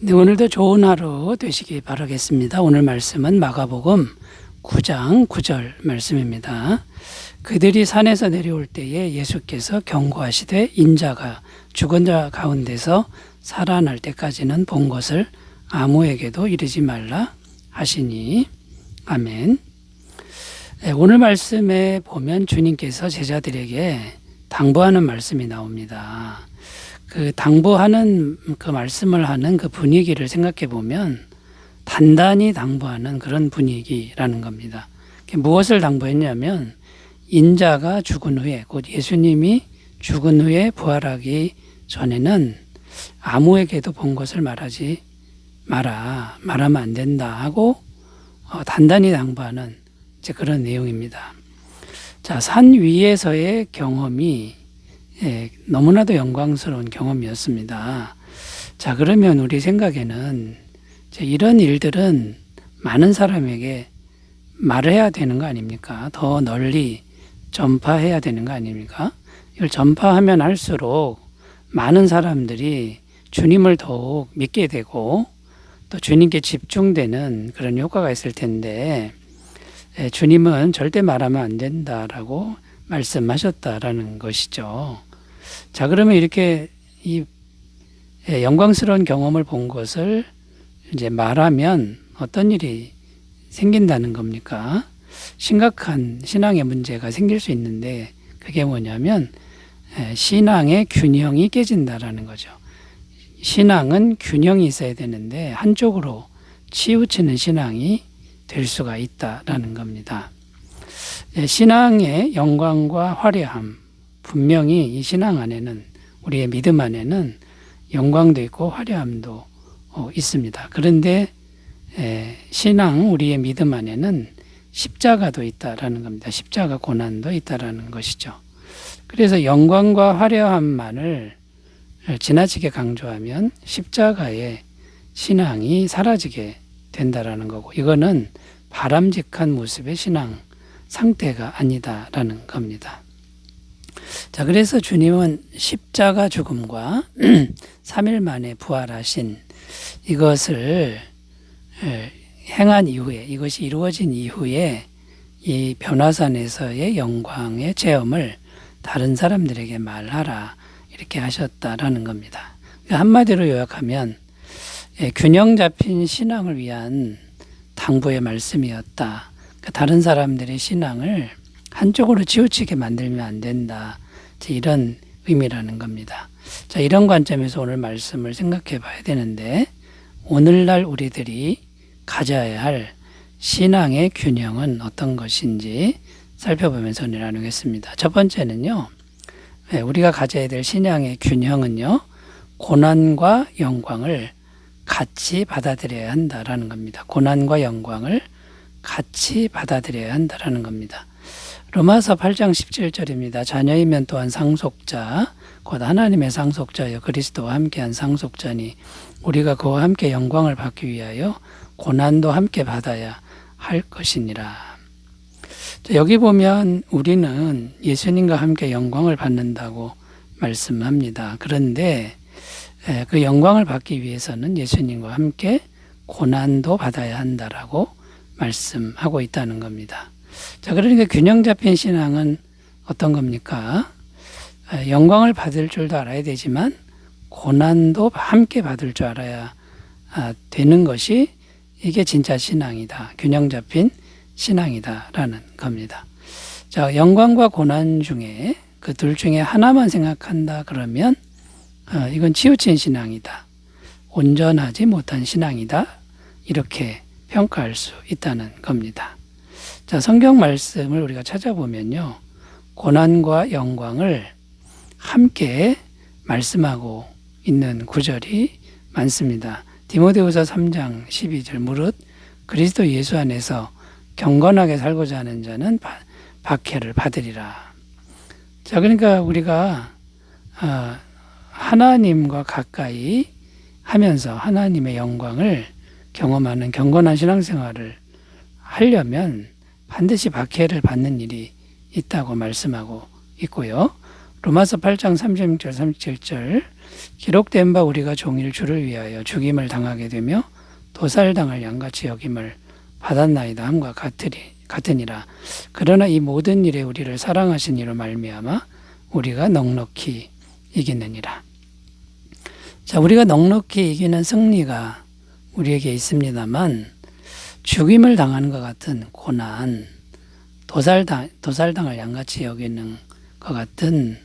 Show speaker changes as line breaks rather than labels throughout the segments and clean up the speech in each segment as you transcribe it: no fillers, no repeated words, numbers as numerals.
네, 오늘도 좋은 하루 되시기 바라겠습니다. 오늘 말씀은 마가복음 9장 9절 말씀입니다. 그들이 산에서 내려올 때에 예수께서 경고하시되 인자가 죽은 자 가운데서 살아날 때까지는 본 것을 아무에게도 이르지 말라 하시니 아멘. 네, 오늘 말씀에 보면 주님께서 제자들에게 당부하는 말씀이 나옵니다. 그 당부하는 그 말씀을 하는 그 분위기를 생각해 보면 단단히 당부하는 그런 분위기라는 겁니다. 무엇을 당부했냐면 인자가 죽은 후에 곧 예수님이 죽은 후에 부활하기 전에는 아무에게도 본 것을 말하지 마라, 말하면 안 된다 하고 단단히 당부하는 이제 그런 내용입니다. 자, 산 위에서의 경험이 너무나도 영광스러운 경험이었습니다. 자, 그러면 우리 생각에는 이런 일들은 많은 사람에게 말을 해야 되는 거 아닙니까? 더 널리 전파해야 되는 거 아닙니까? 이걸 전파하면 할수록 많은 사람들이 주님을 더욱 믿게 되고 또 주님께 집중되는 그런 효과가 있을 텐데 주님은 절대 말하면 안 된다라고 말씀하셨다라는 것이죠. 자, 그러면 이렇게 이 영광스러운 경험을 본 것을 이제 말하면 어떤 일이 생긴다는 겁니까? 심각한 신앙의 문제가 생길 수 있는데 그게 뭐냐면 신앙의 균형이 깨진다라는 거죠. 신앙은 균형이 있어야 되는데 한쪽으로 치우치는 신앙이 될 수가 있다라는 겁니다. 신앙의 영광과 화려함, 분명히 이 신앙 안에는, 우리의 믿음 안에는 영광도 있고 화려함도 있습니다. 그런데 신앙, 우리의 믿음 안에는 십자가도 있다라는 겁니다. 십자가 고난도 있다라는 것이죠. 그래서 영광과 화려함만을 지나치게 강조하면 십자가의 신앙이 사라지게 된다라는 거고, 이거는 바람직한 모습의 신앙 상태가 아니다라는 겁니다. 자, 그래서 주님은 십자가 죽음과 3일 만에 부활하신 이것을 행한 이후에, 이것이 이루어진 이후에 이 변화산에서의 영광의 체험을 다른 사람들에게 말하라 이렇게 하셨다라는 겁니다. 한마디로 요약하면 균형 잡힌 신앙을 위한 당부의 말씀이었다. 다른 사람들의 신앙을 한쪽으로 치우치게 만들면 안 된다. 이런 의미라는 겁니다. 자, 이런 관점에서 오늘 말씀을 생각해 봐야 되는데 오늘날 우리들이 가져야 할 신앙의 균형은 어떤 것인지 살펴보면서 오늘 나누겠습니다. 첫 번째는요. 우리가 가져야 될 신앙의 균형은요. 고난과 영광을 같이 받아들여야 한다라는 겁니다. 고난과 영광을 같이 받아들여야 한다라는 겁니다. 로마서 8장 17절입니다. 자녀이면 또한 상속자, 곧 하나님의 상속자여 그리스도와 함께한 상속자니 우리가 그와 함께 영광을 받기 위하여 고난도 함께 받아야 할 것이니라. 여기 보면 우리는 예수님과 함께 영광을 받는다고 말씀합니다. 그런데 그 영광을 받기 위해서는 예수님과 함께 고난도 받아야 한다라고 말씀하고 있다는 겁니다. 자, 그러니까 균형 잡힌 신앙은 어떤 겁니까? 영광을 받을 줄도 알아야 되지만 고난도 함께 받을 줄 알아야 되는 것이 이게 진짜 신앙이다. 균형 잡힌 신앙이다라는 겁니다. 자, 영광과 고난 중에 그 둘 중에 하나만 생각한다 그러면 이건 치우친 신앙이다. 온전하지 못한 신앙이다. 이렇게 평가할 수 있다는 겁니다. 자, 성경 말씀을 우리가 찾아보면요. 고난과 영광을 함께 말씀하고 있는 구절이 많습니다. 디모데후서 3장 12절 무릇 그리스도 예수 안에서 경건하게 살고자 하는 자는 박해를 받으리라. 자, 그러니까 우리가 하나님과 가까이 하면서 하나님의 영광을 경험하는 경건한 신앙생활을 하려면 반드시 박해를 받는 일이 있다고 말씀하고 있고요. 로마서 8장 36절 37절 기록된 바 우리가 종일 주를 위하여 죽임을 당하게 되며 도살당할 양같이 여김을 받았나이다 함과 같으니라. 그러나 이 모든 일에 우리를 사랑하신 이로 말미암아 우리가 넉넉히 이기느니라. 자, 우리가 넉넉히 이기는 승리가 우리에게 있습니다만 죽임을 당하는 것 같은 고난, 도살당할 양같이 여기는 것 같은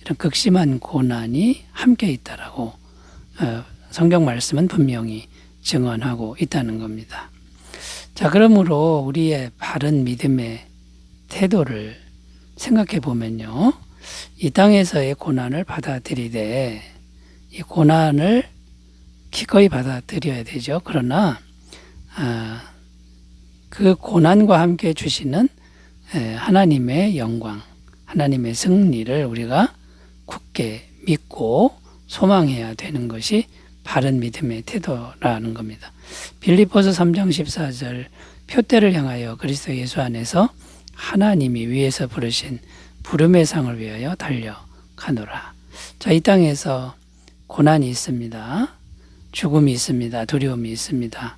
이런 극심한 고난이 함께 있다라고 성경 말씀은 분명히 증언하고 있다는 겁니다. 자, 그러므로 우리의 바른 믿음의 태도를 생각해 보면요, 이 땅에서의 고난을 받아들이되 이 고난을 기꺼이 받아들여야 되죠. 그러나 그 고난과 함께 주시는 하나님의 영광, 하나님의 승리를 우리가 굳게 믿고 소망해야 되는 것이 바른 믿음의 태도라는 겁니다. 빌립보서 3장 14절 표대를 향하여 그리스도 예수 안에서 하나님이 위에서 부르신 부름의 상을 위하여 달려가노라. 자, 이 땅에서 고난이 있습니다. 죽음이 있습니다. 두려움이 있습니다.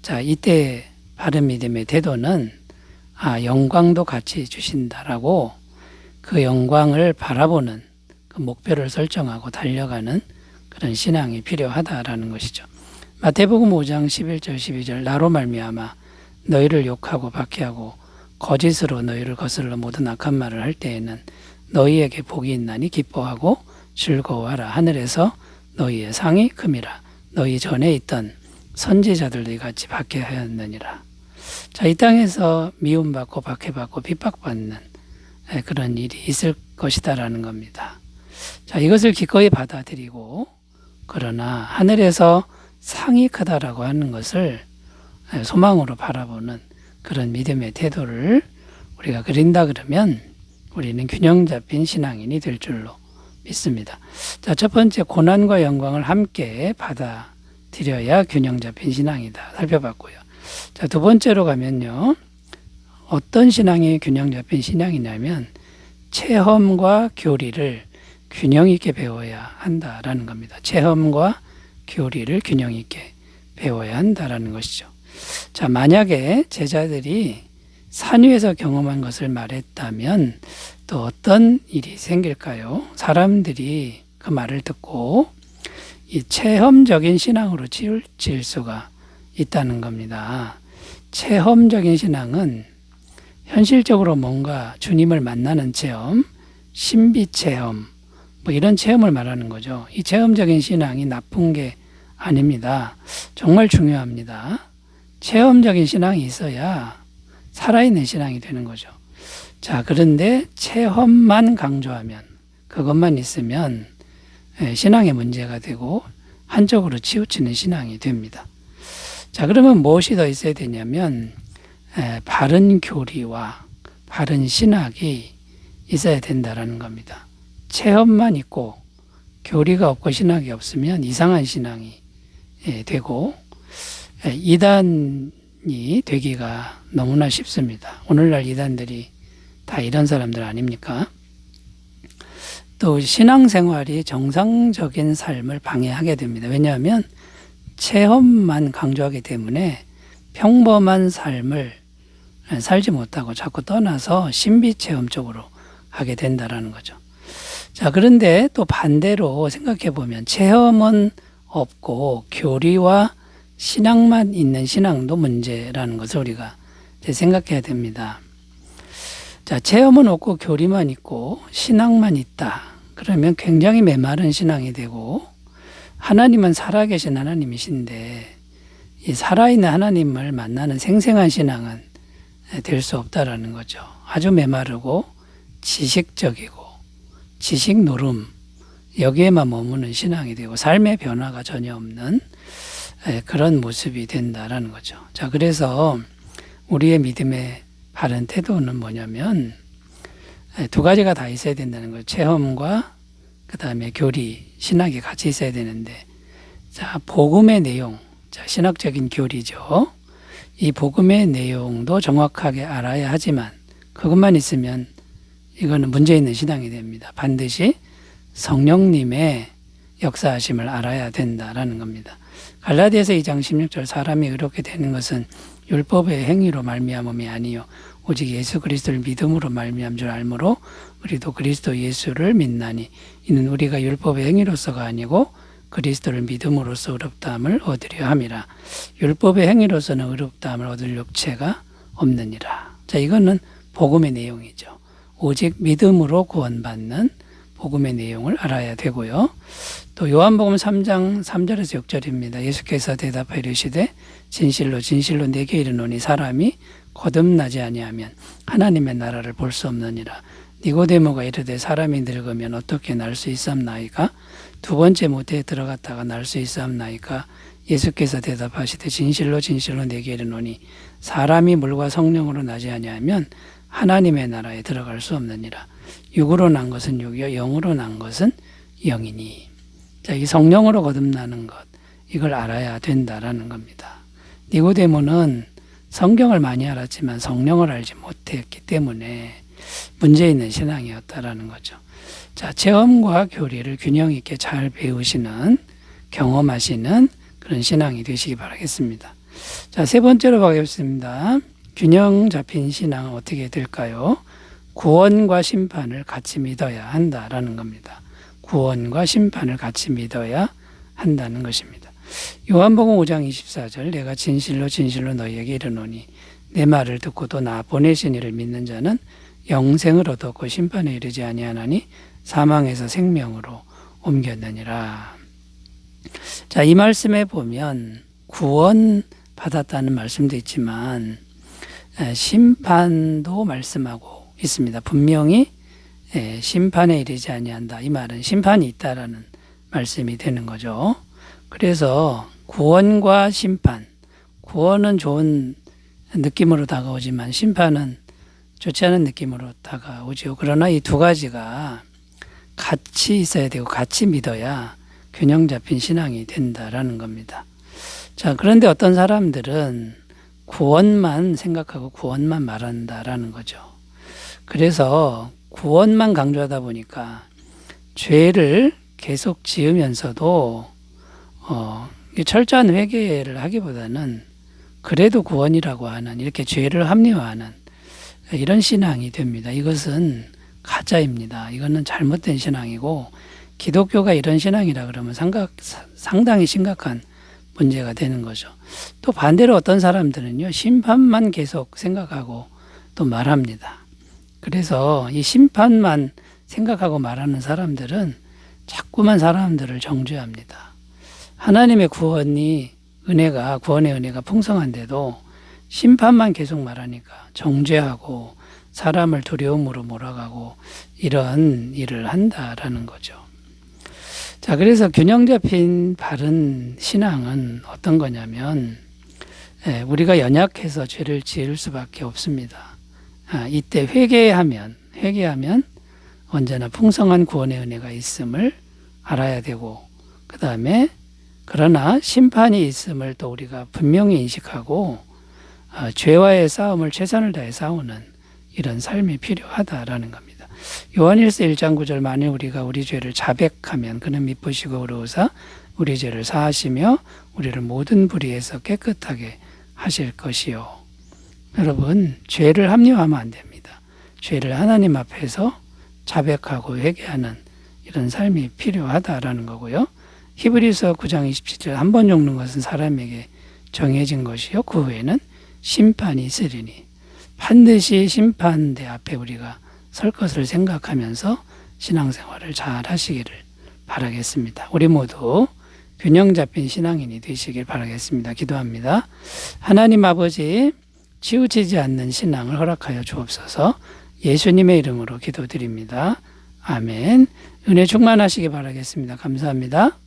자, 이때 바른 믿음의 태도는 영광도 같이 주신다라고 그 영광을 바라보는 그 목표를 설정하고 달려가는 그런 신앙이 필요하다라는 것이죠. 마태복음 5장 11절 12절 나로 말미암아 너희를 욕하고 박해하고 거짓으로 너희를 거슬러 모든 악한 말을 할 때에는 너희에게 복이 있나니 기뻐하고 즐거워하라. 하늘에서 너희의 상이 큼이라. 너희 전에 있던 선지자들도 이같이 박해하였느니라. 자, 이 땅에서 미움받고 박해받고 핍박받는 그런 일이 있을 것이다라는 겁니다. 자, 이것을 기꺼이 받아들이고 그러나 하늘에서 상이 크다라고 하는 것을 소망으로 바라보는 그런 믿음의 태도를 우리가 그린다 그러면 우리는 균형 잡힌 신앙인이 될 줄로 믿습니다. 자, 첫 번째 고난과 영광을 함께 받아들여야 균형 잡힌 신앙이다 살펴봤고요. 자, 두 번째로 가면요, 어떤 신앙이 균형 잡힌 신앙이냐면 체험과 교리를 균형 있게 배워야 한다라는 겁니다. 체험과 교리를 균형 있게 배워야 한다라는 것이죠. 자, 만약에 제자들이 산 위에서 경험한 것을 말했다면 또 어떤 일이 생길까요? 사람들이 그 말을 듣고 이 체험적인 신앙으로 치우칠 수가 있다는 겁니다. 체험적인 신앙은 현실적으로 뭔가 주님을 만나는 체험, 신비 체험, 뭐 이런 체험을 말하는 거죠. 이 체험적인 신앙이 나쁜 게 아닙니다. 정말 중요합니다. 체험적인 신앙이 있어야 살아있는 신앙이 되는 거죠. 자, 그런데 체험만 강조하면, 그것만 있으면 신앙의 문제가 되고 한쪽으로 치우치는 신앙이 됩니다. 자, 그러면 무엇이 더 있어야 되냐면 바른 교리와 바른 신학이 있어야 된다라는 겁니다. 체험만 있고 교리가 없고 신학이 없으면 이상한 신앙이 되고 이단이 되기가 너무나 쉽습니다. 오늘날 이단들이 다 이런 사람들 아닙니까? 또 신앙생활이 정상적인 삶을 방해하게 됩니다. 왜냐하면 체험만 강조하기 때문에 평범한 삶을 살지 못하고 자꾸 떠나서 신비체험 쪽으로 가게 된다라는 거죠. 자, 그런데 또 반대로 생각해 보면 체험은 없고 교리와 신앙만 있는 신앙도 문제라는 것을 우리가 생각해야 됩니다. 자, 체험은 없고 교리만 있고 신앙만 있다. 그러면 굉장히 메마른 신앙이 되고 하나님은 살아계신 하나님이신데 이 살아있는 하나님을 만나는 생생한 신앙은 될 수 없다라는 거죠. 아주 메마르고 지식적이고 지식 노름 여기에만 머무는 신앙이 되고 삶의 변화가 전혀 없는 그런 모습이 된다라는 거죠. 자, 그래서 우리의 믿음의 바른 태도는 뭐냐면 두 가지가 다 있어야 된다는 거예요. 체험과 그 다음에 교리, 신학이 같이 있어야 되는데, 자, 복음의 내용, 자, 신학적인 교리죠. 이 복음의 내용도 정확하게 알아야 하지만 그것만 있으면 이거는 문제 있는 신앙이 됩니다. 반드시 성령님의 역사하심을 알아야 된다라는 겁니다. 갈라디아서 2장 16절 사람이 의롭게 되는 것은 율법의 행위로 말미암음이 아니요 오직 예수 그리스도를 믿음으로 말미암은 줄 알므로 우리도 그리스도 예수를 믿나니 이는 우리가 율법의 행위로서가 아니고 그리스도를 믿음으로써 의롭다함을 얻으려 함이라. 율법의 행위로서는 의롭다함을 얻을 육체가 없느니라. 자, 이거는 복음의 내용이죠. 오직 믿음으로 구원받는 복음의 내용을 알아야 되고요. 또 요한복음 3장 3절에서 6절입니다. 예수께서 대답하여 이르시되 진실로 진실로 내게 이르노니 사람이 거듭나지 아니하면 하나님의 나라를 볼 수 없느니라. 니고데모가 이르되 사람이 늙으면 어떻게 날 수 있사옵나이까? 두 번째 모태에 들어갔다가 날 수 있사옵나이까? 예수께서 대답하시되 진실로 진실로 내게 이르노니 사람이 물과 성령으로 나지 아니하면 하나님의 나라에 들어갈 수 없느니라. 육으로 난 것은 육이요 영으로 난 것은 영이니. 자, 이 성령으로 거듭나는 것, 이걸 알아야 된다라는 겁니다. 니고데모는 성경을 많이 알았지만 성령을 알지 못했기 때문에 문제 있는 신앙이었다라는 거죠. 자, 체험과 교리를 균형 있게 잘 배우시는, 경험하시는 그런 신앙이 되시기 바라겠습니다. 자, 세 번째로 가겠습니다. 균형 잡힌 신앙은 어떻게 될까요? 구원과 심판을 같이 믿어야 한다라는 겁니다. 구원과 심판을 같이 믿어야 한다는 것입니다. 요한복음 5장 24절 내가 진실로 진실로 너희에게 이르노니 내 말을 듣고 또 나 보내신 이를 믿는 자는 영생을 얻었고 심판에 이르지 아니하나니 사망에서 생명으로 옮겼느니라. 자, 이 말씀에 보면 구원 받았다는 말씀도 있지만 심판도 말씀하고 있습니다. 분명히 심판에 이르지 아니한다. 이 말은 심판이 있다라는 말씀이 되는 거죠. 그래서 구원과 심판, 구원은 좋은 느낌으로 다가오지만 심판은 좋지 않은 느낌으로 다가오죠. 그러나 이 두 가지가 같이 있어야 되고 같이 믿어야 균형 잡힌 신앙이 된다라는 겁니다. 자, 그런데 어떤 사람들은 구원만 생각하고 구원만 말한다라는 거죠. 그래서 구원만 강조하다 보니까 죄를 계속 지으면서도 철저한 회개를 하기보다는 그래도 구원이라고 하는 이렇게 죄를 합리화하는 이런 신앙이 됩니다. 이것은 가짜입니다. 이거는 잘못된 신앙이고 기독교가 이런 신앙이라 그러면 상당히 심각한 문제가 되는 거죠. 또 반대로 어떤 사람들은요, 심판만 계속 생각하고 또 말합니다. 그래서 이 심판만 생각하고 말하는 사람들은 자꾸만 사람들을 정죄합니다. 하나님의 구원의 은혜가 풍성한데도 심판만 계속 말하니까 정죄하고 사람을 두려움으로 몰아가고 이런 일을 한다라는 거죠. 자, 그래서 균형 잡힌 바른 신앙은 어떤 거냐면 우리가 연약해서 죄를 지을 수밖에 없습니다. 이때 회개하면 언제나 풍성한 구원의 은혜가 있음을 알아야 되고, 그 다음에 그러나 심판이 있음을 또 우리가 분명히 인식하고 죄와의 싸움을 최선을 다해 싸우는 이런 삶이 필요하다라는 겁니다. 요한일서 1장 9절 만일 우리가 우리 죄를 자백하면 그는 미쁘시고 의로우사 우리 죄를 사하시며 우리를 모든 불의에서 깨끗하게 하실 것이요. 여러분, 죄를 합리화하면 안 됩니다. 죄를 하나님 앞에서 자백하고 회개하는 이런 삶이 필요하다라는 거고요. 히브리서 9장 27절 한 번 죽는 것은 사람에게 정해진 것이요 그 후에는 심판이 있으리니 반드시 심판대 앞에 우리가 설 것을 생각하면서 신앙생활을 잘 하시기를 바라겠습니다. 우리 모두 균형 잡힌 신앙인이 되시길 바라겠습니다. 기도합니다. 하나님 아버지, 치우치지 않는 신앙을 허락하여 주옵소서. 예수님의 이름으로 기도드립니다. 아멘. 은혜 충만하시기 바라겠습니다. 감사합니다.